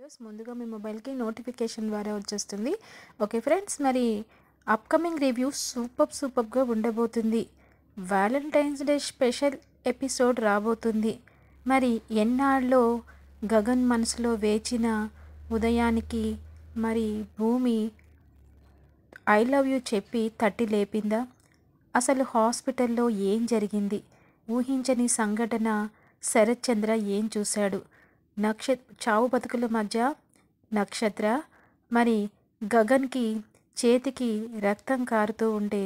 Videos ముందుగా మీ మొబైల్కి notification ద్వారా వచ్చేస్తుంది. ఓకే ఫ్రెండ్స్, మరి అప్కమింగ్ రివ్యూ సూపర్గా ఉండబోతుంది. వ్యాలంటైన్స్ డే స్పెషల్ ఎపిసోడ్ రాబోతుంది. మరి ఎన్నాళ్ళలో గగన్ మనసులో వేచిన ఉదయానికి మరి భూమి ఐ లవ్ యూ చెప్పి తట్టి లేపిందా? అసలు హాస్పిటల్లో ఏం జరిగింది? ఊహించని సంఘటన. శరత్ చంద్ర ఏం చూశాడు? చావు బతుకుల మధ్య నక్షత్ర మరి గగన్కి చేతికి రక్తం కారుతూ ఉంటే,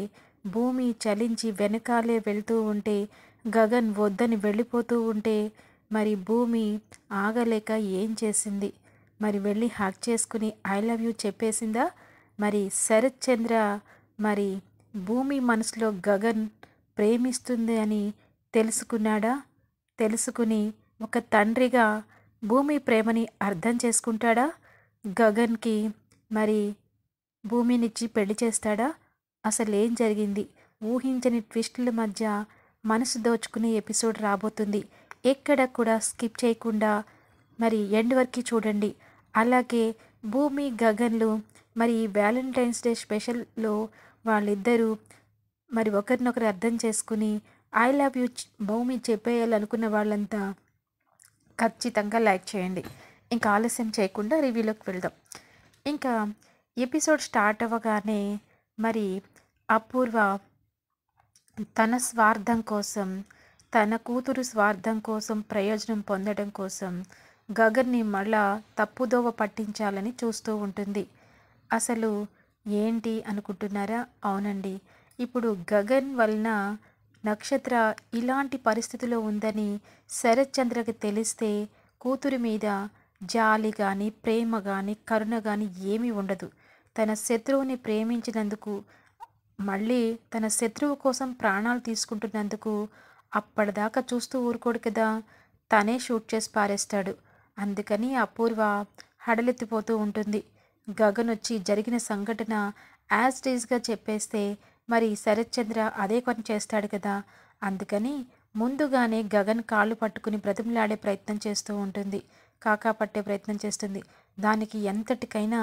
భూమి చలించి వెనకాలే వెళ్తూ ఉంటే, గగన్ వద్దని వెళ్ళిపోతూ ఉంటే మరి భూమి ఆగలేక ఏం చేసింది? మరి వెళ్ళి హక్ చేసుకుని ఐ లవ్ యూ చెప్పేసిందా? మరి శరత్ చంద్ర మరి భూమి మనసులో గగన్ ప్రేమిస్తుంది అని తెలుసుకున్నాడా? తెలుసుకుని ఒక తండ్రిగా భూమి ప్రేమని అర్థం చేసుకుంటాడా? గగన్కి మరి భూమినిచ్చి పెళ్లి చేస్తాడా? అసలు ఏం జరిగింది? ఊహించని ట్విస్టుల మధ్య మనసు దోచుకునే ఎపిసోడ్ రాబోతుంది. ఎక్కడ కూడా స్కిప్ చేయకుండా మరి ఎండ్ వరకు చూడండి. అలాగే భూమి గగన్లు మరి వ్యాలంటైన్స్ డే స్పెషల్లో వాళ్ళిద్దరూ మరి ఒకరినొకరు అర్థం చేసుకుని ఐ లవ్ యూ భూమి చెప్పేయాలనుకున్న వాళ్ళంతా ఖచ్చితంగా లైక్ చేయండి. ఇంకా ఆలస్యం చేయకుండా రివ్యూలోకి వెళ్దాం. ఇంకా ఎపిసోడ్ స్టార్ట్ అవ్వగానే మరి అపూర్వ తన స్వార్థం కోసం, తన కూతురు స్వార్థం కోసం, ప్రయోజనం పొందడం కోసం గగన్ని మళ్ళా తప్పుదోవ పట్టించాలని చూస్తూ ఉంటుంది. అసలు ఏంటి అనుకుంటున్నారా? అవునండి, ఇప్పుడు గగన్ వలన నక్షత్ర ఇలాంటి పరిస్థితిలో ఉందని శరత్ చంద్రకి తెలిస్తే కూతురి మీద జాలి కానీ, ప్రేమ కానీ, కరుణ కానీ ఏమీ ఉండదు. తన శత్రువుని ప్రేమించినందుకు, మళ్ళీ తన శత్రువు కోసం ప్రాణాలు తీసుకుంటున్నందుకు అప్పటిదాకా చూస్తూ ఊరుకోడు కదా, తనే షూట్ చేసి పారేస్తాడు. అందుకని అపూర్వ హడలెత్తిపోతూ ఉంటుంది. గగన్ వచ్చి జరిగిన సంఘటన యాజ్ డీజ్గా చెప్పేస్తే మరి శరత్ చంద్ర అదే పని చేస్తాడు కదా. అందుకని ముందుగానే గగన్ కాళ్ళు పట్టుకుని బ్రతిమలాడే ప్రయత్నం చేస్తూ ఉంటుంది. కాకా పట్టే ప్రయత్నం చేస్తుంది. దానికి ఎంతటికైనా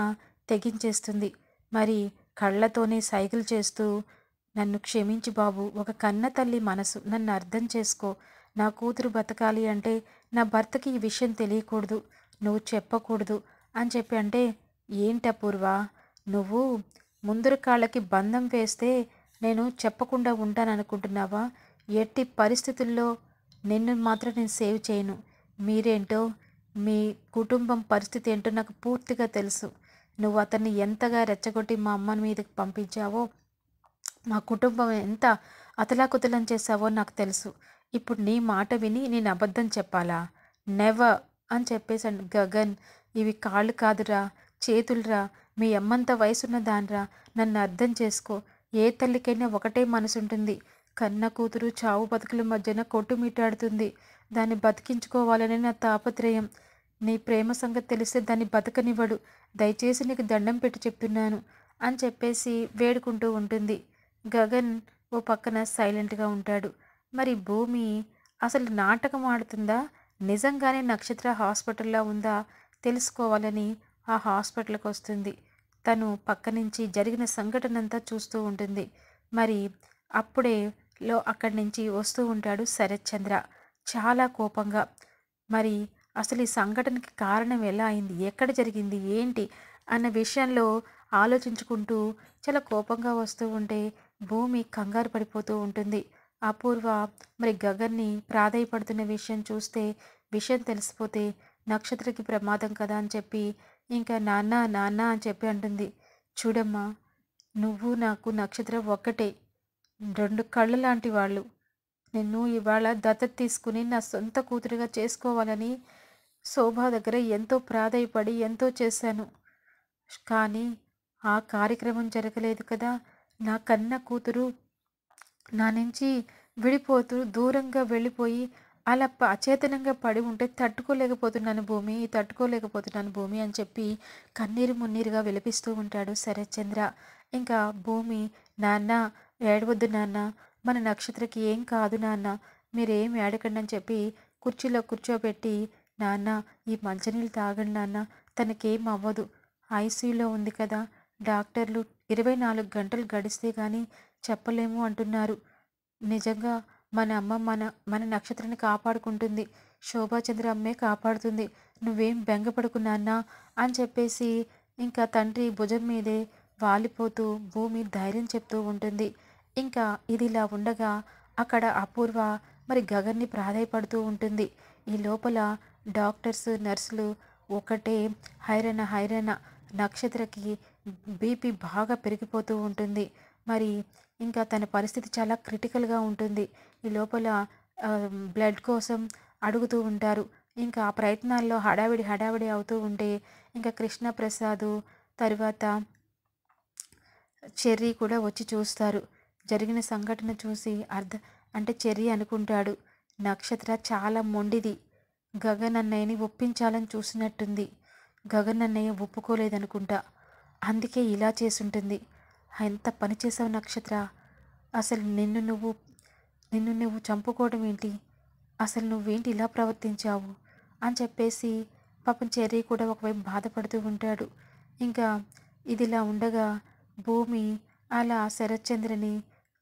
తెగించేస్తుంది. మరి కళ్ళతోనే సైగలు చేస్తూ, నన్ను క్షమించు బాబు, ఒక కన్న తల్లి మనసు, నన్ను అర్థం చేసుకో. నా కూతురు బతకాలి అంటే నా భర్తకి ఈ విషయం తెలియకూడదు, నువ్వు చెప్పకూడదు అని చెప్పి అంటే, ఏంటపూర్వ నువ్వు ముందరు కాళ్ళకి బంధం వేస్తే నేను చెప్పకుండా ఉంటాననుకుంటున్నావా? ఎట్టి పరిస్థితుల్లో నిన్ను మాత్రం నేను సేవ్ చేయను. మీరేంటో, మీ కుటుంబం పరిస్థితి ఏంటో నాకు పూర్తిగా తెలుసు. నువ్వు అతన్ని ఎంతగా రెచ్చగొట్టి మా అమ్మని మీదకి పంపించావో, మా కుటుంబం ఎంత అతలాకుతలం చేశావో నాకు తెలుసు. ఇప్పుడు నీ మాట విని నేను అబద్ధం చెప్పాలా? నెవర్ అని చెప్పేసాను. గగన్, ఇవి కాళ్ళు కాదురా, చేతులురా, మీ అమ్మంత వయసున్న దానిరా, నన్ను అర్థం చేసుకో. ఏ తల్లికైనా ఒకటే మనసు ఉంటుంది. కన్న కూతురు చావు బతుకుల మధ్యన కొట్టుమిట్టాడుతుంది. దాన్ని బతికించుకోవాలని నా తాపత్రయం. నీ ప్రేమ సంగతి తెలిస్తే దాన్ని బతకనివ్వడు. దయచేసి నీకు దండం పెట్టి చెప్తున్నాను అని చెప్పేసి వేడుకుంటూ ఉంటుంది. గగన్ ఓ పక్కన సైలెంట్గా ఉంటాడు. మరి భూమి అసలు నాటకం ఆడుతుందా, నిజంగానే నక్షత్ర హాస్పిటల్లో ఉందా తెలుసుకోవాలని ఆ హాస్పిటల్కి వస్తుంది. తను పక్క నుంచి జరిగిన సంఘటన అంతా చూస్తూ ఉంటుంది. మరి అప్పుడే అక్కడి నుంచి వస్తూ ఉంటాడు శరత్ చంద్ర చాలా కోపంగా. మరి అసలు ఈ సంఘటనకి కారణం ఎలా అయింది, ఎక్కడ జరిగింది, ఏంటి అన్న విషయంలో ఆలోచించుకుంటూ చాలా కోపంగా వస్తూ ఉంటే భూమి కంగారు పడిపోతూ ఉంటుంది. అపూర్వ మరి గగన్ని ప్రాధేయపడుతున్న విషయం చూస్తే, విషయం తెలిసిపోతే నక్షత్రకి ప్రమాదం కదా అని చెప్పి ఇంకా నాన్న నాన్న అని చెప్పి అంటుంది. చూడమ్మా, నువ్వు నాకు నక్షత్రం ఒక్కటే, రెండు కళ్ళు లాంటి వాళ్ళు. నిన్ను ఇవాళ దత్తత తీసుకుని నా సొంత కూతురుగా చేసుకోవాలని శోభ దగ్గర ఎంతో ప్రాధేయపడి ఎంతో చేశాను. కానీ ఆ కార్యక్రమం జరగలేదు కదా. నా కన్న కూతురు నా నుంచి విడిపోతూ దూరంగా వెళ్ళిపోయి అలా అచేతనంగా పడి ఉంటే తట్టుకోలేకపోతున్నాను భూమి అని చెప్పి కన్నీరు మున్నీరుగా విలపిస్తూ ఉంటాడు శరత్ చంద్ర. ఇంకా భూమి, నాన్న ఏడవద్దు నాన్న, మన నక్షత్రకి ఏం కాదు నాన్న, మీరేం ఏడకండి అని చెప్పి కుర్చీలో కూర్చోబెట్టి, నాన్న ఈ మంచినీళ్ళు తాగండి నాన్న, తనకేం అవ్వదు, ఐసీయూలో ఉంది కదా, డాక్టర్లు 24 గంటలు గడిస్తే కానీ చెప్పలేము అంటున్నారు. నిజంగా మన అమ్మ మన మన నక్షత్రాన్ని కాపాడుకుంటుంది, శోభాచంద్ర అమ్మే కాపాడుతుంది, నువ్వేం బెంగపడకు నాన్న అని చెప్పేసి ఇంకా తండ్రి భుజం మీదే వాలిపోతూ భూమి ధైర్యం చెప్తూ ఉంటుంది. ఇంకా ఇదిలా ఉండగా అక్కడ అపూర్వ మరి గగన్ని ప్రాధేయపడుతూ ఉంటుంది. ఈ లోపల డాక్టర్స్ నర్సులు ఒకటే హైరాణ హైరాణ. నక్షత్రకి బీపీ బాగా పెరిగిపోతూ ఉంటుంది. మరి ఇంకా తన పరిస్థితి చాలా క్రిటికల్గా ఉంటుంది. ఈ లోపల బ్లడ్ కోసం అడుగుతూ ఉంటారు. ఇంకా ఆ ప్రయత్నాల్లో హడావిడి హడావిడి అవుతూ ఉంటే ఇంకా కృష్ణప్రసాదు తర్వాత చెర్రీ కూడా వచ్చి చూస్తారు. జరిగిన సంఘటన చూసి అంటే చెర్రీ అనుకుంటాడు, నక్షత్ర చాలా మొండిది, గగన్ అన్నయ్యని ఒప్పించాలని చూసినట్టుంది, గగన్ అన్నయ్య ఒప్పుకోలేదనుకుంటా, అందుకే ఇలా చేసుంటుంది. ఎంత పని చేసావు నక్షత్ర, అసలు నిన్ను నువ్వు చంపుకోవడం ఏంటి, అసలు నువ్వేంటి ఇలా ప్రవర్తించావు అని చెప్పేసి పాపం చెర్రీ కూడా ఒకవైపు బాధపడుతూ ఉంటాడు. ఇంకా ఇదిలా ఉండగా భూమి అలా శరత్చంద్రని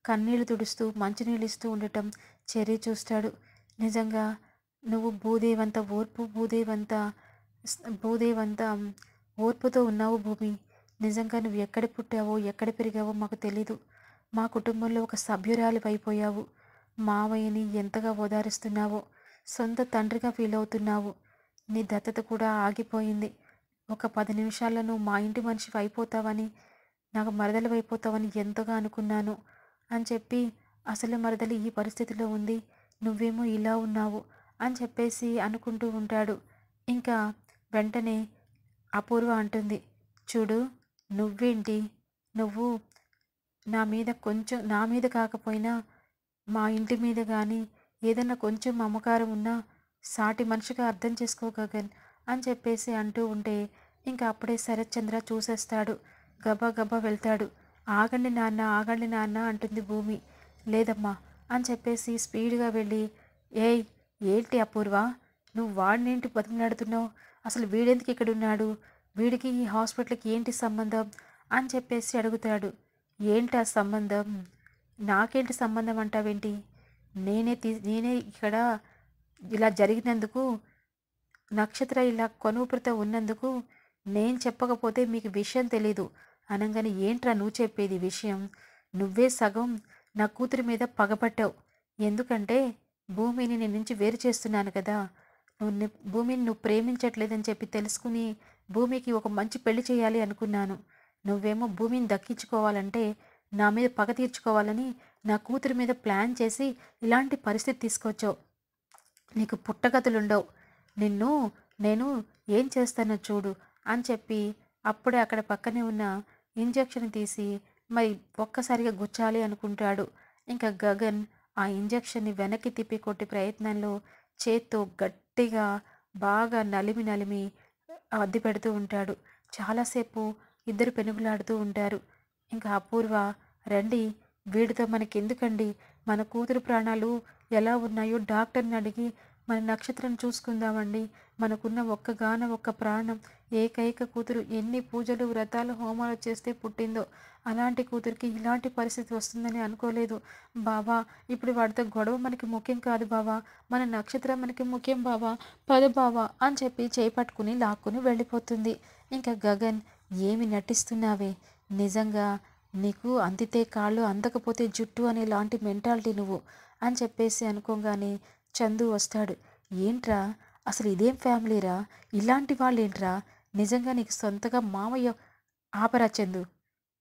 కన్నీళ్లు తుడుస్తూ మంచినీళ్ళు ఇస్తూ ఉండటం చెర్రీ చూస్తాడు. నిజంగా నువ్వు భూదేవంత ఓర్పుతో ఉన్నావు భూమి. నిజంగా నువ్వు ఎక్కడ పుట్టావో ఎక్కడ పెరిగావో మాకు తెలీదు. మా కుటుంబంలో ఒక సభ్యురాలు అయిపోయావు. మావయ్యని ఎంతగా ఓదారుస్తున్నావో, సొంత తండ్రిగా ఫీల్ అవుతున్నావు. నీ దత్తత కూడా ఆగిపోయింది. ఒక 10 నిమిషాల్లో నువ్వు మా ఇంటి మనిషివి అయిపోతావని, నాకు మరదలు అయిపోతావని ఎంతగా అనుకున్నాను అని చెప్పి, అసలు మరదలు ఈ పరిస్థితిలో ఉంది, నువ్వేమో ఇలా ఉన్నావు అని చెప్పేసి అనుకుంటూ ఉంటాడు. ఇంకా వెంటనే అపూర్వ అంటుంది, చూడు నువ్వేంటి, నువ్వు నా మీద కాకపోయినా మా ఇంటి మీద కానీ ఏదన్నా కొంచెం మమకారం ఉన్నా సాటి మనిషిగా అర్థం చేసుకో గగన్ అని చెప్పేసి అంటూ ఉంటే ఇంకా అప్పుడే శరత్చంద్ర చూసేస్తాడు. గబా గబా వెళ్తాడు. ఆగండి నాన్న అంటుంది భూమి. లేదమ్మా అని చెప్పేసి స్పీడ్గా వెళ్ళి, ఏయ్ ఏంటి అపూర్వ, నువ్వు వాడినేంటి బతిమలాడుతున్నావు, అసలు వీడెందుకు ఇక్కడ ఉన్నాడు, వీడికి ఈ హాస్పిటల్కి ఏంటి సంబంధం అని చెప్పేసి అడుగుతాడు. ఏంటి ఆ సంబంధం, నాకేంటి సంబంధం అంటావేంటి, నేనే ఇక్కడ ఇలా జరిగినందుకు, నక్షత్ర ఇలా కొనుపురితో ఉన్నందుకు నేను చెప్పకపోతే మీకు విషయం తెలీదు అనగానే, ఏంట్రా నువ్వు చెప్పేది విషయం, నువ్వే సగం నా కూతురి మీద పగపట్టావు, ఎందుకంటే భూమిని నేను నుంచి వేరు చేస్తున్నాను కదా, భూమిని నువ్వు ప్రేమించట్లేదని చెప్పి తెలుసుకుని భూమికి ఒక మంచి పెళ్లి చేయాలి అనుకున్నాను, నువ్వేమో భూమిని దక్కించుకోవాలంటే నా మీద పగ తీర్చుకోవాలని నా కూతురి మీద ప్లాన్ చేసి ఇలాంటి పరిస్థితి తీసుకొచ్చావు, నీకు పుట్టగతులుండవు, నేను ఏం చేస్తానో చూడు అని చెప్పి అప్పుడే అక్కడ పక్కనే ఉన్న ఇంజెక్షన్ తీసి మరి ఒక్కసారిగా గుచ్చాలి అనుకుంటాడు. ఇంకా గగన్ ఆ ఇంజెక్షన్ని వెనక్కి తిప్పి కొట్టి ప్రయత్నంలో చేత్తో గట్టిగా బాగా నలిమి అద్ది పెడుతూ ఉంటాడు. చాలాసేపు ఇద్దరు పెనుగులాడుతూ ఉంటారు. ఇంకా అపూర్వ, రండి వీడితో మనకెందుకండి, మన కూతురు ప్రాణాలు ఎలా ఉన్నాయో డాక్టర్ని అడిగి మన నక్షత్రం చూసుకుందామండి, మనకున్న ఒక్క ప్రాణం, ఏకైక కూతురు, ఎన్ని పూజలు వ్రతాలు హోమాలు చేస్తే పుట్టిందో, అలాంటి కూతురికి ఇలాంటి పరిస్థితి వస్తుందని అనుకోలేదు బావా, ఇప్పుడు వాడితో గొడవ మనకి ముఖ్యం కాదు బావా, మన నక్షత్రం మనకి ముఖ్యం బావా, పద బావా అని చెప్పి చేపట్టుకుని లాక్కుని వెళ్ళిపోతుంది. ఇంకా గగన్, ఏమి నటిస్తున్నావే, నిజంగా నీకు అందితే కాళ్ళు అందకపోతే జుట్టు అనే లాంటి మెంటాలిటీ నువ్వు అని చెప్పేసి అనుకోగానే చందు వస్తాడు. ఏంట్రా అసలు ఇదేం ఫ్యామిలీరా, ఇలాంటి వాళ్ళు ఏంట్రా, నిజంగా నీకు సొంతగా మామయ్య, ఆపరా చందు,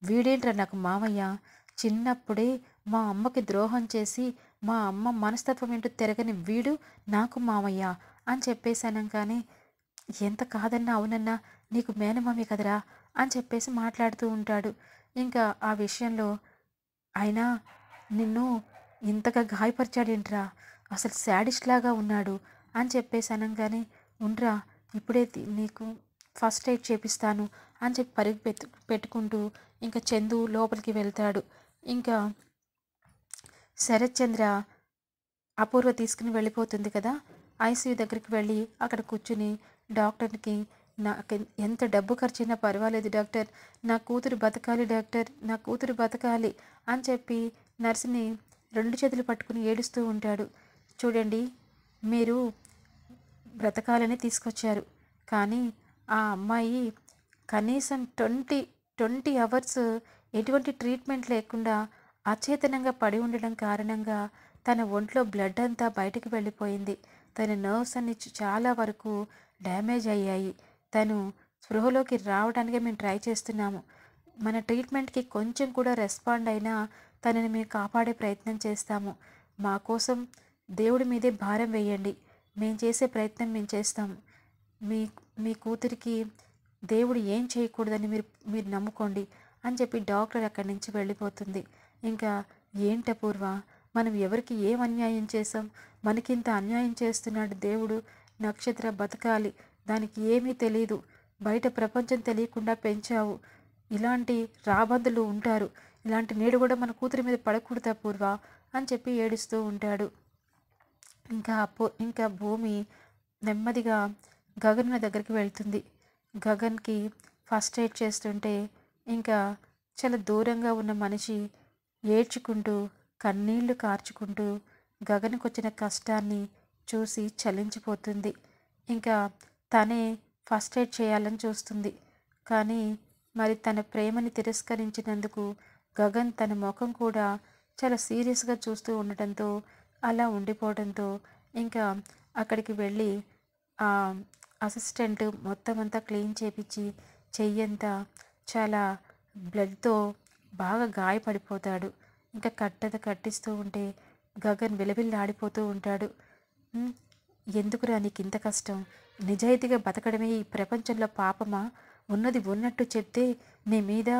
వీడేంట్రా నాకు మామయ్య, చిన్నప్పుడే మా అమ్మకి ద్రోహం చేసి మా అమ్మ మనస్తత్వం ఏంటో తిరగని వీడు నాకు మామయ్య అని చెప్పేసాను. కానీ ఎంత కాదన్నా అవునన్నా నీకు మేనమామి కదరా అని చెప్పేసి మాట్లాడుతూ ఉంటాడు. ఇంకా ఆ విషయంలో అయినా నిన్ను ఇంతగా గాయపరిచాడేంట్రా, అసలు శాడిస్ట్ లాగా ఉన్నాడు అని చెప్పేసి అనగానే, ఉండ్రా ఇప్పుడే నీకు ఫస్ట్ ఎయిడ్ చేపిస్తాను అని చెప్పి పరుగు పెట్టుకుంటూ ఇంకా చందు లోపలికి వెళ్తాడు. ఇంకా శరత్చంద్ర అపూర్వ తీసుకుని వెళ్ళిపోతుంది కదా, ఐసీయూ దగ్గరికి వెళ్ళి అక్కడ కూర్చుని డాక్టర్కి నాకు ఎంత డబ్బు ఖర్చైనా పర్వాలేదు డాక్టర్, నా కూతురు బతకాలి డాక్టర్, నా కూతురు బతకాలి అని చెప్పి నర్సుని 2 చేతులు పట్టుకుని ఏడుస్తూ ఉంటాడు. చూడండి, మీరు బ్రతకాలని తీసుకొచ్చారు, కానీ ఆ అమ్మాయి కనీసం 20 అవర్స్ ఎటువంటి ట్రీట్మెంట్ లేకుండా అచేతనంగా పడి ఉండడం కారణంగా తన ఒంట్లో బ్లడ్ అంతా బయటికి వెళ్ళిపోయింది. తన నర్వ్స్ అన్ని చాలా వరకు డ్యామేజ్ అయ్యాయి. తను స్పృహలోకి రావడానికే మేము ట్రై చేస్తున్నాము. మన ట్రీట్మెంట్కి కొంచెం కూడా రెస్పాండ్ అయినా తనని మేము కాపాడే ప్రయత్నం చేస్తాము. మా కోసం దేవుడి మీదే భారం వేయండి, మేము చేసే ప్రయత్నం మేము చేస్తాము. మీ మీ కూతురికి దేవుడు ఏం చేయకూడదని మీరు నమ్ముకోండి అని చెప్పి డాక్టర్ అక్కడి నుంచి వెళ్ళిపోతుంది. ఇంకా ఏంట పూర్వ, మనం ఎవరికి ఏం అన్యాయం చేసాం? మనకింత అన్యాయం చేస్తున్నాడు దేవుడు. నక్షత్ర బతకాలి, దానికి ఏమీ తెలీదు, బయట ప్రపంచం తెలియకుండా పెంచావు. ఇలాంటి రాబందులు ఉంటారు, ఇలాంటి నీడు కూడా మన కూతురి మీద పడకూడదా పూర్వ అని చెప్పి ఏడుస్తూ ఉంటాడు. ఇంకా భూమి నెమ్మదిగా గగన్ దగ్గరికి వెళ్తుంది. గగన్కి ఫస్ట్ ఎయిడ్ చేస్తుంటే ఇంకా చాలా దూరంగా ఉన్న మనిషి ఏడ్చుకుంటూ కన్నీళ్లు కార్చుకుంటూ గగన్కి వచ్చిన కష్టాన్ని చూసి చలించిపోతుంది. ఇంకా తనే ఫస్ట్ ఎయిడ్ చేయాలని చూస్తుంది, కానీ మరి తన ప్రేమని తిరస్కరించినందుకు గగన్ తన ముఖం కూడా చాలా సీరియస్గా చూస్తూ ఉండటంతో అలా ఉండిపోవడంతో ఇంకా అక్కడికి వెళ్ళి ఆ అసిస్టెంట్ మొత్తం అంతా క్లీన్ చేపించి చెయ్యంతా చాలా బ్లడ్తో బాగా గాయపడిపోతాడు. ఇంకా కట్టిస్తూ ఉంటే గగన్ విలవిల్లాడిపోతూ ఉంటాడు. ఎందుకురా నీకు ఇంత కష్టం? నిజాయితీగా బతకడమే ఈ ప్రపంచంలో పాపమా? ఉన్నది ఉన్నట్టు చెప్తే నీ మీద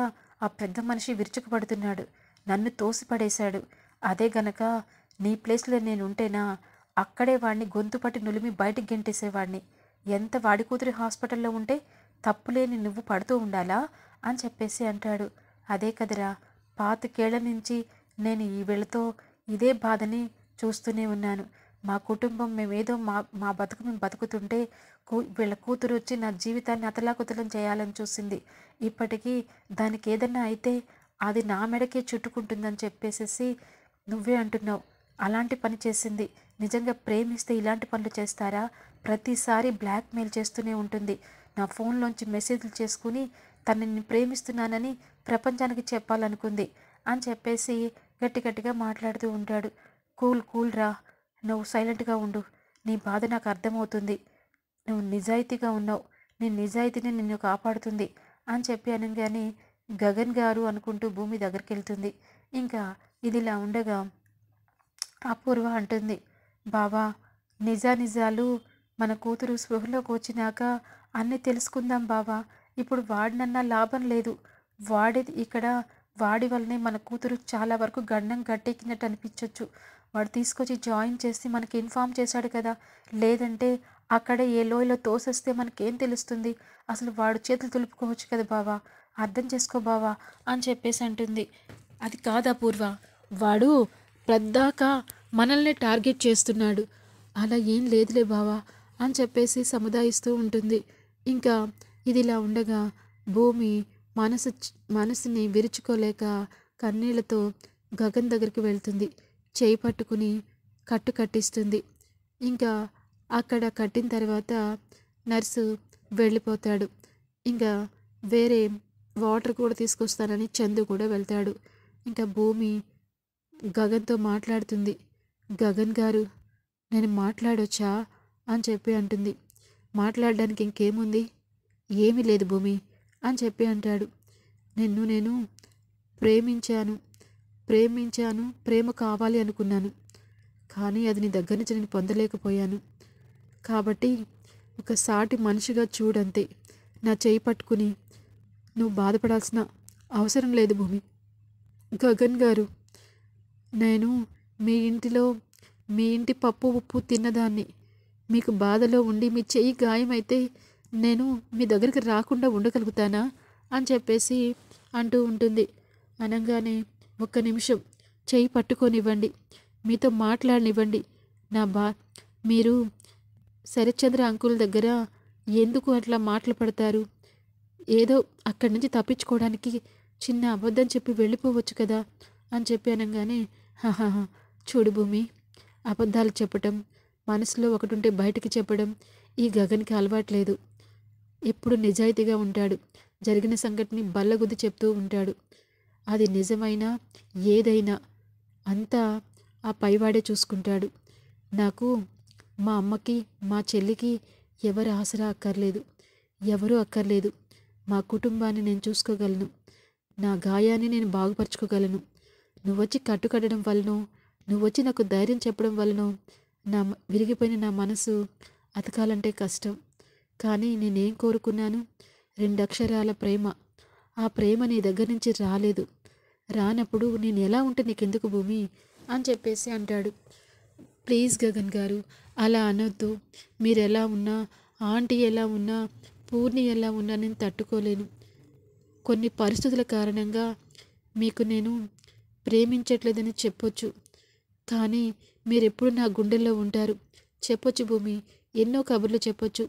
ఆ పెద్ద మనిషి విరుచుకుపడుతున్నాడు, నన్ను తోసిపడేశాడు. అదే గనక నీ ప్లేస్లో నేను ఉంటేనా అక్కడే వాడిని గొంతు పట్టి నులిమి బయటికి గెంటేసేవాడిని. ఎంత వాడి కూతురి హాస్పిటల్లో ఉంటే తప్పులేని నువ్వు పడుతూ ఉండాలా అని చెప్పేసి అంటాడు. అదే కదరా, 25 ఏళ్ల నుంచి నేను ఈ వీళ్ళతో ఇదే బాధని చూస్తూనే ఉన్నాను. మా కుటుంబం మేమేదో మా బతుకు మేము బతుకుతుంటే వీళ్ళ కూతురు వచ్చి నా జీవితాన్ని అతలాకుతలం చేయాలని చూసింది. ఇప్పటికీ దానికి ఏదన్నా అయితే అది నా మెడకే చుట్టుకుంటుందని చెప్పేసేసి నువ్వే అంటున్నావు. అలాంటి పని చేసింది. నిజంగా ప్రేమిస్తే ఇలాంటి పనులు చేస్తారా? ప్రతిసారి బ్లాక్మెయిల్ చేస్తూనే ఉంటుంది. నా ఫోన్లోంచి మెసేజ్లు చేసుకుని తనని ప్రేమిస్తున్నానని ప్రపంచానికి చెప్పాలనుకుంది అని చెప్పేసి గట్టిగా మాట్లాడుతూ ఉంటాడు. కూల్ రా, నువ్వు సైలెంట్గా ఉండు, నీ బాధ నాకు అర్థమవుతుంది, నువ్వు నిజాయితీగా ఉన్నావు, నీ నిజాయితీని నిన్ను కాపాడుతుంది అని చెప్పి అనగానే గగన్ గారు అనుకుంటూ భూమి దగ్గరికి వెళ్తుంది. ఇంకా ఇదిలా ఉండగా అపూర్వ అంటుంది, బావా నిజాలు మన కూతురు స్పృహలోకి వచ్చినాక అన్నీ తెలుసుకుందాం బావా. ఇప్పుడు వాడినన్నా లాభం లేదు. వాడి వల్లనే మన కూతురు చాలా వరకు గండం గట్టెక్కినట్టు అనిపించవచ్చు. వాడు తీసుకొచ్చి జాయిన్ చేసి మనకి ఇన్ఫామ్ చేశాడు కదా, లేదంటే అక్కడే ఏ లోయలో తోసేస్తే మనకేం తెలుస్తుంది? అసలు వాడు చేతులు తులుపుకోవచ్చు కదా బావా, అర్థం చేసుకో బావా అని చెప్పేసి అంటుంది. అది కాదా పూర్వ, వాడు ప్రద్దాక మనల్ని టార్గెట్ చేస్తున్నాడు, అలా ఏం లేదులే బావా అని చెప్పేసి సముదాయిస్తూ ఉంటుంది. ఇంకా ఇదిలా ఉండగా భూమి మనసుని విరుచుకోలేక కన్నీళ్లతో గగన్ దగ్గరికి వెళ్తుంది. చేయి పట్టుకుని కట్టిస్తుంది. ఇంకా అక్కడ కట్టిన తర్వాత నర్సు వెళ్ళిపోతాడు. ఇంకా వేరే వాటర్ కూడా తీసుకొస్తానని చందు కూడా వెళ్తాడు. ఇంకా భూమి గగన్తో మాట్లాడుతుంది. గగన్ గారు, నేను మాట్లాడొచ్చా అని చెప్పి అంటుంది. మాట్లాడడానికి ఇంకేముంది, ఏమీ లేదు భూమి అని చెప్పి అంటాడు. నేను ప్రేమించాను, ప్రేమ కావాలి అనుకున్నాను, కానీ అది నీ దగ్గర నుంచి నేను పొందలేకపోయాను. కాబట్టి ఒక సాటి మనిషిగా చూడంతే, నా చేయి పట్టుకుని నువ్వు బాధపడాల్సిన అవసరం లేదు భూమి. గగన్ గారు, నేను మీ ఇంటి పప్పు ఉప్పు తిన్నదాన్ని. మీకు బాధలో ఉండి మీ చెయ్యి గాయమైతే నేను మీ దగ్గరికి రాకుండా ఉండగలుగుతానా అని చెప్పేసి అంటూ ఉంటుంది. అనగానే ఒక్క నిమిషం చెయ్యి పట్టుకొనివ్వండి, మీతో మాట్లాడనివ్వండి. మీరు శరత్చంద్ర అంకుల్ దగ్గర ఎందుకు అట్లా మాటలు పడతారు? ఏదో అక్కడి నుంచి తప్పించుకోవడానికి చిన్న అబద్ధం చెప్పి వెళ్ళిపోవచ్చు కదా అని చెప్పి అనగానే, హాహాహా, చూడు భూమి, అబద్ధాలు చెప్పటం, మనసులో ఒకటుంటే బయటికి చెప్పడం ఈ గగన్కి అలవాట్లేదు. ఎప్పుడు నిజాయితీగా ఉంటాడు. జరిగిన సంఘటనని బల్లగుద్ది చెప్తూ ఉంటాడు. అది నిజమైనా ఏదైనా అంతా ఆ పైవాడే చూసుకుంటాడు. నాకు మా అమ్మకి మా చెల్లికి ఎవరు ఆసరా అక్కర్లేదు, ఎవరూ అక్కర్లేదు. మా కుటుంబాన్ని నేను చూసుకోగలను, నా గాయాన్ని నేను బాగుపరుచుకోగలను. నువ్వొచ్చి కట్టుకట్టడం వలనో, నువ్వొచ్చి నాకు ధైర్యం చెప్పడం వలనో విరిగిపోయిన నా మనసు అతకాలంటే కష్టం. కానీ నేనేం కోరుకున్నాను? 2 అక్షరాల ప్రేమ. ఆ ప్రేమ నీ దగ్గర నుంచి రాలేదు. రానప్పుడు నేను ఎలా ఉంటే నీకెందుకు భూమి అని చెప్పేసి అంటాడు. ప్లీజ్ గగన్ గారు, అలా అనొద్దు. మీరు ఎలా ఉన్నా, ఆంటీ ఎలా ఉన్నా, పూర్ణి ఎలా ఉన్నా నేను తట్టుకోలేను. కొన్ని పరిస్థితుల కారణంగా మీకు నేను ప్రేమించట్లేదని చెప్పొచ్చు, కానీ మీరెప్పుడు నా గుండెల్లో ఉంటారు. చెప్పొచ్చు భూమి, ఎన్నో కబుర్లు చెప్పొచ్చు.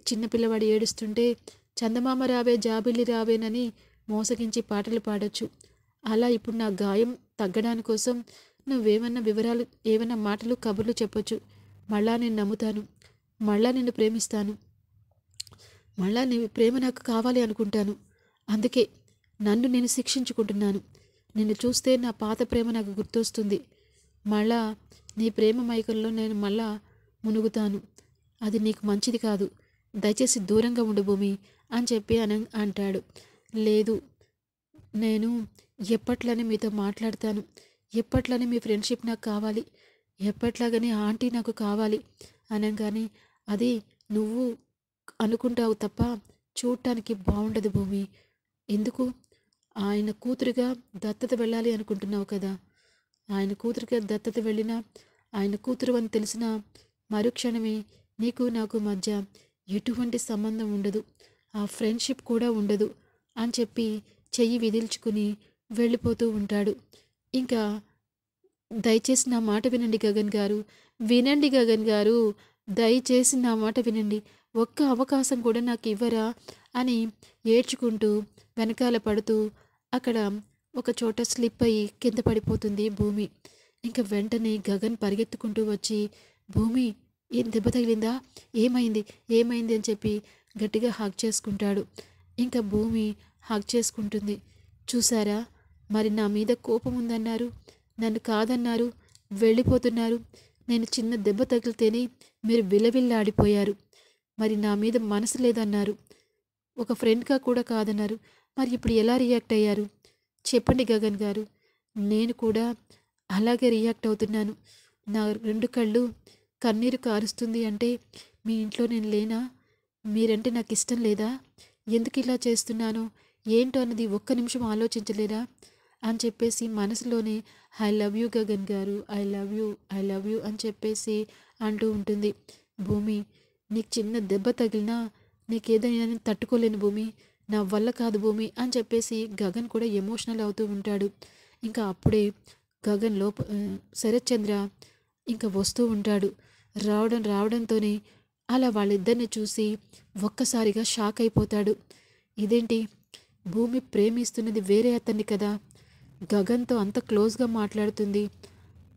చిన్నపిల్లవాడు ఏడుస్తుంటే చందమామ రావే జాబిల్లి రావేనని మోసగించి పాటలు పాడొచ్చు. అలా ఇప్పుడు నా గాయం తగ్గడాని కోసం నువ్వేమన్నా వివరాలు, ఏమన్నా మాటలు, కబుర్లు చెప్పొచ్చు. మళ్ళా నేను నమ్ముతాను, మళ్ళా నిన్ను ప్రేమిస్తాను, మళ్ళా నీ ప్రేమ నాకు కావాలి అనుకుంటాను. అందుకే నన్ను నేను శిక్షించుకుంటున్నాను. నిన్ను చూస్తే నా పాత ప్రేమ నాకు గుర్తొస్తుంది. మళ్ళా నీ ప్రేమ మైకంలో నేను మళ్ళా మునుగుతాను. అది నీకు మంచిది కాదు. దయచేసి దూరంగా ఉండు భూమి అని చెప్పి అంటాడు. లేదు, నేను ఎప్పట్లానే మీతో మాట్లాడతాను. ఎప్పట్లానే మీ ఫ్రెండ్షిప్ నాకు కావాలి. ఎప్పట్లాగానే ఆంటీ నాకు కావాలి అనగానే, అది నువ్వు అనుకుంటావు తప్ప చూడటానికి బాగుండదు భూమి. ఎందుకు? ఆయన కూతురుగా దత్తత వెళ్ళాలి అనుకుంటున్నావు కదా. ఆయన కూతురుగా దత్తత వెళ్ళినా, ఆయన కూతురు అని తెలిసిన మరుక్షణమే నీకు నాకు మధ్య ఎటువంటి సంబంధం ఉండదు, ఆ ఫ్రెండ్షిప్ కూడా ఉండదు అని చెప్పి చెయ్యి విదిల్చుకుని వెళ్ళిపోతూ ఉంటాడు. ఇంకా దయచేసి నా మాట వినండి గగన్ గారు, వినండి గగన్ గారు, దయచేసి నా మాట వినండి, ఒక్క అవకాశం కూడా నాకు ఇవ్వరా అని ఏడ్చుకుంటూ వెనకాల పడుతూ అక్కడ ఒక చోట స్లిప్ అయ్యి కింద పడిపోతుంది భూమి. ఇంకా వెంటనే గగన్ పరిగెత్తుకుంటూ వచ్చి, భూమి ఏం దెబ్బ తగిలిందా, ఏమైంది ఏమైంది అని చెప్పి గట్టిగా హగ్ చేసుకుంటాడు. ఇంకా భూమి హగ్ చేసుకుంటుంది. చూసారా, మరి నా మీద కోపం ఉందన్నారు, నన్ను కాదన్నారు, వెళ్ళిపోతున్నారు. నేను చిన్న దెబ్బ తగిలితేనే మీరు విలవిల్లాడిపోయారు. మరి నా మీద మనసు లేదన్నారు, ఒక ఫ్రెండ్గా కూడా కాదన్నారు. మరి ఇప్పుడు ఎలా రియాక్ట్ అయ్యారు చెప్పండి గగన్ గారు. నేను కూడా అలాగే రియాక్ట్ అవుతున్నాను. నా 2 కళ్ళు కన్నీరు కారుస్తుంది అంటే మీ ఇంట్లో నేను లేనా? మీరంటే నాకు ఇష్టం లేదా? ఎందుకు ఇలా చేస్తున్నానో ఏంటో అన్నది ఒక్క నిమిషం ఆలోచించలేరా అని చెప్పేసి మనసులోనే ఐ లవ్ యూ గగన్ గారు, I love you, I love you అని చెప్పేసి అంటూ ఉంటుంది. భూమి, నీకు చిన్న దెబ్బ తగిలినా నీకేదైనా నేను తట్టుకోలేను భూమి, నా వల్ల కాదు భూమి అని చెప్పేసి గగన్ కూడా ఎమోషనల్ అవుతూ ఉంటాడు. ఇంకా అప్పుడే గగన్ శరత్ చంద్ర ఇంకా వస్తూ ఉంటాడు. రావడంతోనే అలా వాళ్ళిద్దరిని చూసి ఒక్కసారిగా షాక్ అయిపోతాడు. ఇదేంటి, భూమి ప్రేమిస్తున్నది వేరే అతన్ని కదా, గగన్తో అంత క్లోజ్గా మాట్లాడుతుంది,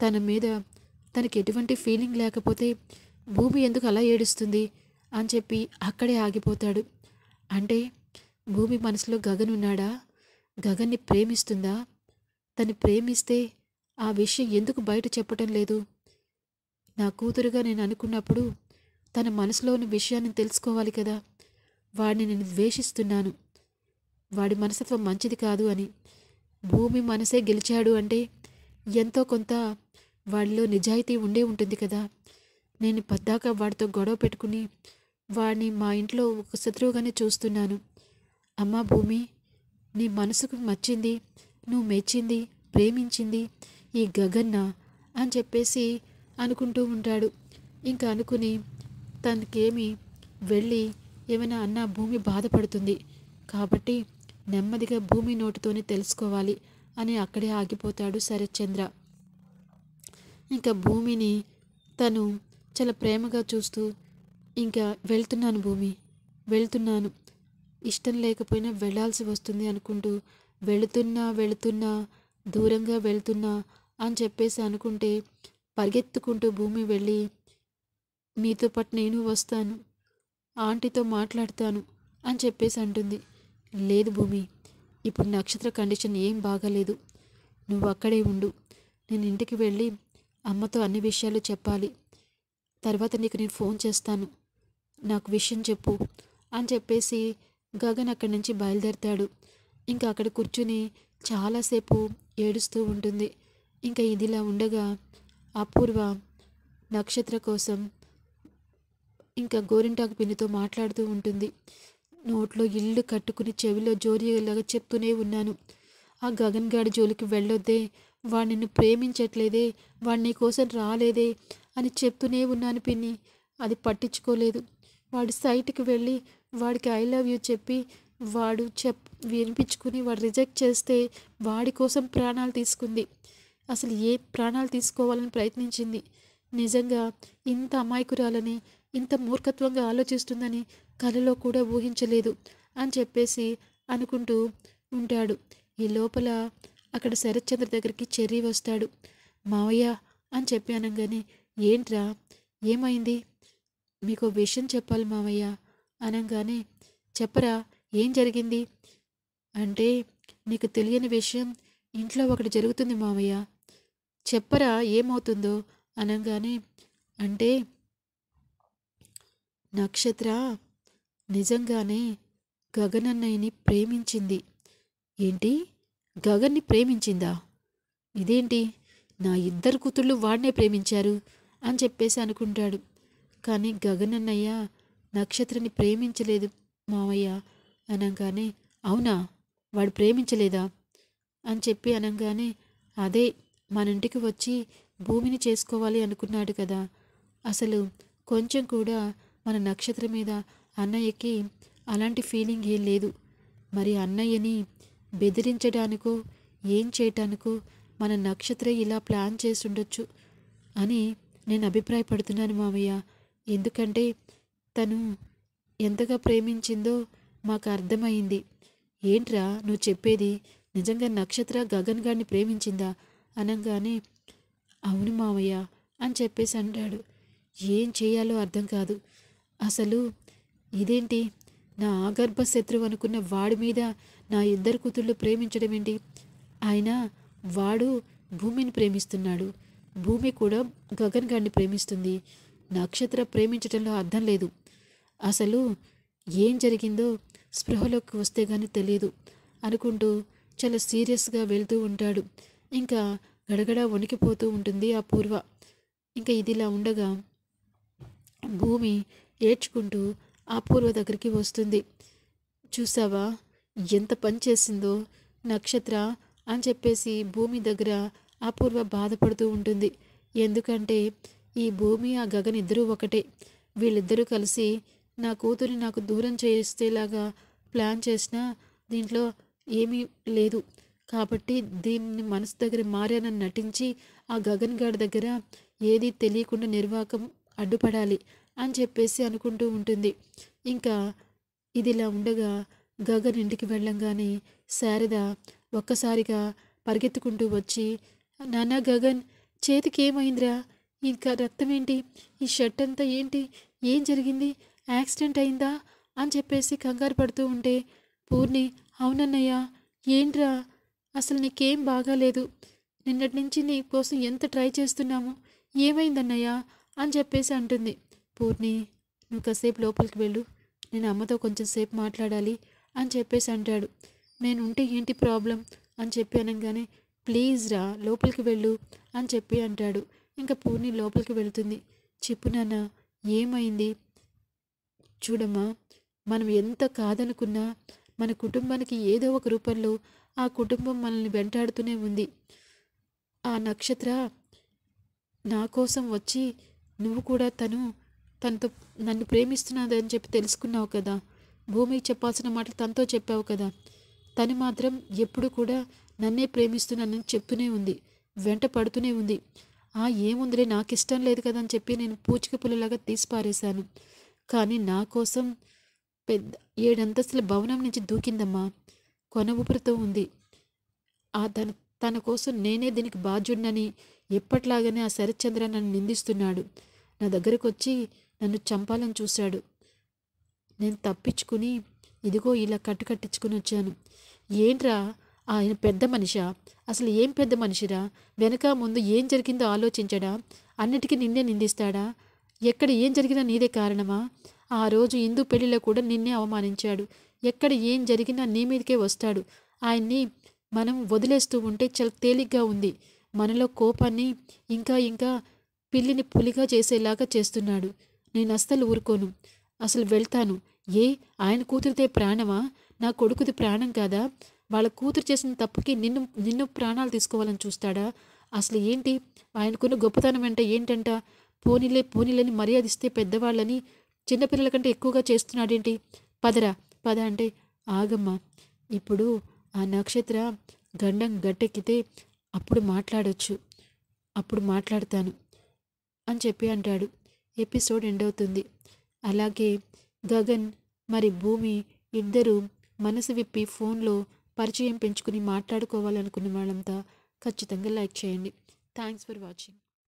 తన మీద తనకి ఎటువంటి ఫీలింగ్ లేకపోతే భూమి ఎందుకు అలా ఏడుస్తుంది అని చెప్పి అక్కడే ఆగిపోతాడు. అంటే భూమి మనసులో గగన్ ఉన్నాడా? గగన్ని ప్రేమిస్తుందా? తను ప్రేమిస్తే ఆ విషయం ఎందుకు బయట చెప్పటం లేదు? నా కూతురుగా నేను అనుకున్నప్పుడు తన మనసులో ఉన్న విషయాన్ని తెలుసుకోవాలి కదా. వాడిని నేను ద్వేషిస్తున్నాను, వాడి మనస్తత్వం మంచిది కాదు అని. భూమి మనసే గెలిచాడు అంటే ఎంతో కొంత వాడిలో నిజాయితీ ఉండే ఉంటుంది కదా. నేను పద్దాక వాడితో గొడవ పెట్టుకుని వాడిని మా ఇంట్లో ఒక శత్రువుగానే చూస్తున్నాను. అమ్మా భూమి, నీ మనసుకు నచ్చింది, నువ్వు మెచ్చింది, ప్రేమించింది ఈ గగన్న అని చెప్పేసి అనుకుంటూ ఉంటాడు. ఇంకా అనుకుని తనకేమి వెళ్ళి ఏమైనా అన్నా భూమి బాధపడుతుంది కాబట్టి నెమ్మదిగా భూమి నోటితోనే తెలుసుకోవాలి అని అక్కడే ఆగిపోతాడు శరత్ చంద్ర. ఇంకా భూమిని తను చాలా ప్రేమగా చూస్తూ ఇంకా వెళ్తున్నాను భూమి, వెళ్తున్నాను, ఇష్టం లేకపోయినా వెళ్ళాల్సి వస్తుంది అనుకుంటూ వెళుతున్నా దూరంగా వెళ్తున్నా అని చెప్పేసి అనుకుంటే పరిగెత్తుకుంటూ భూమి వెళ్ళి మీతో పాటు నేను వస్తాను, ఆంటీతో మాట్లాడతాను అని చెప్పేసి అంటుంది. లేదు భూమి, ఇప్పుడు నక్షత్ర కండిషన్ ఏం బాగాలేదు, నువ్వు అక్కడే ఉండు, నేను ఇంటికి వెళ్ళి అమ్మతో అన్ని విషయాలు చెప్పాలి, తర్వాత నీకు నేను ఫోన్ చేస్తాను, నాకు విషయం చెప్పు అని చెప్పేసి గగన్ అక్కడి నుంచి బయలుదేరతాడు. ఇంకా అక్కడ కూర్చుని చాలాసేపు ఏడుస్తూ ఉంటుంది. ఇంకా ఇదిలా ఉండగా అపూర్వ నక్షత్ర కోసం ఇంకా గోరింటాకు పిన్నితో మాట్లాడుతూ ఉంటుంది. నోట్లో ఇల్లు కట్టుకుని చెవిలో జోరియలాగా చెప్తూనే ఉన్నాను, ఆ గగన్ గాడి జోలికి వెళ్ళొద్దే, వాడు నిన్ను ప్రేమించట్లేదే, వాడు నీ కోసం రాలేదే అని చెప్తూనే ఉన్నాను పిన్ని. అది పట్టించుకోలేదు. వాడి సైట్కి వెళ్ళి వాడికి ఐ లవ్ యూ చెప్పి వాడు వినిపించుకుని వాడు రిజెక్ట్ చేస్తే వాడి కోసం ప్రాణాలు తీసుకుంది. అసలు ఏ ప్రాణాలు తీసుకోవాలని ప్రయత్నించింది. నిజంగా ఇంత అమాయకురాలని, ఇంత మూర్ఖత్వంగా ఆలోచిస్తుందని కలలో కూడా ఊహించలేదు అని చెప్పేసి అనుకుంటూ ఉంటాడు. ఈ లోపల అక్కడ శరత్చంద్ర దగ్గరికి చెర్రీ వస్తాడు. మావయ్య అని చెప్పి అనగానే, ఏంట్రా ఏమైంది, మీకు విషయం చెప్పాలి మావయ్య అనగానే, చెప్పరా ఏం జరిగింది అంటే, నీకు తెలియని విషయం ఇంట్లో ఒకటి జరుగుతుంది మావయ్య, చెప్పరా ఏమవుతుందో అనగానే, అంటే నక్షత్ర నిజంగానే గగన్ అన్నయ్యని ప్రేమించింది. ఏంటి, గగన్ని ప్రేమించిందా? ఇదేంటి, నా ఇద్దరు కూతుళ్ళు వాడినే ప్రేమించారు అని చెప్పేసి అనుకుంటాడు. కానీ గగన్ అన్నయ్య నక్షత్రని ప్రేమించలేదు మావయ్య అనగానే, అవునా, వాడు ప్రేమించలేదా అని చెప్పి అనగానే, అదే మన ఇంటికి వచ్చి భూమిని చేసుకోవాలి అనుకున్నాడు కదా, అసలు కొంచెం కూడా మన నక్షత్రం మీద అన్నయ్యకి అలాంటి ఫీలింగ్ ఏం లేదు. మరి అన్నయ్యని బెదిరించడానికో ఏం చేయటానికో మన నక్షత్ర ఇలా ప్లాన్ చేసి ఉండొచ్చు అని నేను అభిప్రాయపడుతున్నాను మావయ్య. ఎందుకంటే తను ఎంతగా ప్రేమించిందో మాకు అర్థమైంది. ఏంట్రా నువ్వు చెప్పేది, నిజంగా నక్షత్ర గగన్ గారిని ప్రేమించిందా అనగానే, అవును మావయ్య అని చెప్పేసి అంటాడు. ఏం చేయాలో అర్థం కాదు. అసలు ఇదేంటి, నా ఆగర్భ శత్రువు అనుకున్న వాడి మీద నా ఇద్దరు కూతుళ్ళు ప్రేమించడం ఏంటి? అయినా వాడు భూమిని ప్రేమిస్తున్నాడు, భూమి కూడా గగన్ గారిని ప్రేమిస్తుంది. నక్షత్ర ప్రేమించడంలో అర్థం లేదు. అసలు ఏం జరిగిందో స్పృహలోకి వస్తే కానీ తెలియదు అనుకుంటూ చాలా సీరియస్గా వెళ్తూ ఉంటాడు. ఇంకా గడగడ వణికిపోతూ ఉంటుంది అపూర్వ. ఇంకా ఇదిలా ఉండగా భూమి ఏడ్చుకుంటూ అపూర్వ దగ్గరికి వస్తుంది. చూసావా ఎంత పని చేసిందో నక్షత్ర అని చెప్పేసి భూమి దగ్గర అపూర్వ బాధపడుతూ ఉంటుంది. ఎందుకంటే ఈ భూమి ఆ గగన్ ఇద్దరూ ఒకటే. వీళ్ళిద్దరూ కలిసి నా కూతురిని నాకు దూరం చేసేలాగా ప్లాన్ చేసినా దీంట్లో ఏమీ లేదు. కాబట్టి దీన్ని మనసు దగ్గర మారానని నటించి ఆ గగన్ గారి దగ్గర ఏది తెలియకుండా నిర్వాకం అడ్డుపడాలి అని చెప్పేసి అనుకుంటూ ఉంటుంది. ఇంకా ఇదిలా ఉండగా గగన్ ఇంటికి వెళ్ళంగానే శారద ఒక్కసారిగా పరిగెత్తుకుంటూ వచ్చి, నాన్న గగన్ చేతికి ఏమైందిరా, ఇంకా రక్తం ఏంటి, ఈ షర్ట్ అంతా ఏంటి, ఏం జరిగింది, యాక్సిడెంట్ అయిందా అని చెప్పేసి కంగారు పడుతూ ఉంటే, పూర్ణి అవునన్నయ్య, ఏంట్రా అసలు నీకేం బాగాలేదు, నిన్నటి నుంచి నీ కోసం ఎంత ట్రై చేస్తున్నాము, ఏమైందన్నయ్య అని చెప్పేసి అంటుంది. పూర్ణి నువ్వు కాసేపు లోపలికి వెళ్ళు, నేను అమ్మతో కొంచెం సేపు మాట్లాడాలి అని చెప్పేసి అంటాడు. నేను ఉంటే ఏంటి ప్రాబ్లం అని చెప్పి అనగానే, ప్లీజ్ రా లోపలికి వెళ్ళు అని చెప్పి అంటాడు. ఇంకా పూర్ణి లోపలికి వెళుతుంది. చెప్పు నాన్న ఏమైంది? చూడమ్మా, మనం ఎంత కాదనుకున్నా మన కుటుంబానికి ఏదో ఒక రూపంలో ఆ కుటుంబం మనల్ని వెంటాడుతూనే ఉంది. ఆ నక్షత్ర నా కోసం వచ్చి నువ్వు కూడా తనతో నన్ను ప్రేమిస్తున్నదని చెప్పి తెలుసుకున్నావు కదా, భూమికి చెప్పాల్సిన మాటలు తనతో చెప్పావు కదా, తను మాత్రం ఎప్పుడు కూడా నన్నే ప్రేమిస్తున్నానని చెప్తూనే ఉంది, వెంట పడుతూనే ఉంది. ఏముందిలే నాకు ఇష్టం లేదు కదా అని చెప్పి నేను పూచిక పుల్లలాగా తీసి పారేశాను. కానీ నా కోసం పెద్ద 7 అంతస్తుల భవనం నుంచి దూకిందమ్మా. కొన ఊపిరితో ఉంది. తన కోసం నేనే దీనికి బాధ్యుడినని ఎప్పట్లాగానే ఆ శరత్చంద్ర నన్ను నిందిస్తున్నాడు. నా దగ్గరకు వచ్చి నన్ను చంపాలని చూశాడు. నేను తప్పించుకుని ఇదిగో ఇలా కట్టించుకుని వచ్చాను. ఏంట్రా ఆయన పెద్ద మనిషా? అసలు ఏం పెద్ద మనిషిరా? వెనక ముందు ఏం జరిగిందో ఆలోచించడా? అన్నిటికీ నిన్నే నిందిస్తాడా? ఎక్కడ ఏం జరిగినా నీదే కారణమా? ఆ రోజు ఇందు పెళ్లిలో కూడా నిన్నే అవమానించాడు. ఎక్కడ ఏం జరిగినా నీ మీదకే వస్తాడు. ఆయన్ని మనం వదిలేస్తూ ఉంటే చాలా తేలిగ్గా ఉంది. మనలో కోపాన్ని ఇంకా ఇంకా పిల్లిని పులిగా చేసేలాగా చేస్తున్నాడు. నేను అస్సలు ఊరుకోను. అసలు వెళ్తాను. ఏ ఆయన కూతురితే ప్రాణమా? నా కొడుకుది ప్రాణం కాదా? వాళ్ళ కూతురు చేసిన తప్పుకి నిన్ను ప్రాణాలు తీసుకోవాలని చూస్తాడా? అసలు ఏంటి ఆయనకున్న గొప్పతనం అంటే ఏంటంట? పోనీలేని మర్యాదిస్తే పెద్దవాళ్ళని చిన్నపిల్లల కంటే ఎక్కువగా చేస్తున్నాడేంటి? పదరా పద అంటే ఆగమ్మా. ఇప్పుడు ఆ నక్షత్ర గండం గట్టెక్కితే అప్పుడు మాట్లాడొచ్చు. అప్పుడు మాట్లాడతాను అని చెప్పి అంటాడు. ఎపిసోడ్ ఎండ్ అవుతుంది. అలాగే గగన్ మరి భూమి ఇద్దరు మనసు విప్పి ఫోన్లో పరిచయం పెంచుకుని మాట్లాడుకోవాలనుకున్న వాళ్ళంతా ఖచ్చితంగా లైక్ చేయండి. Thanks for watching.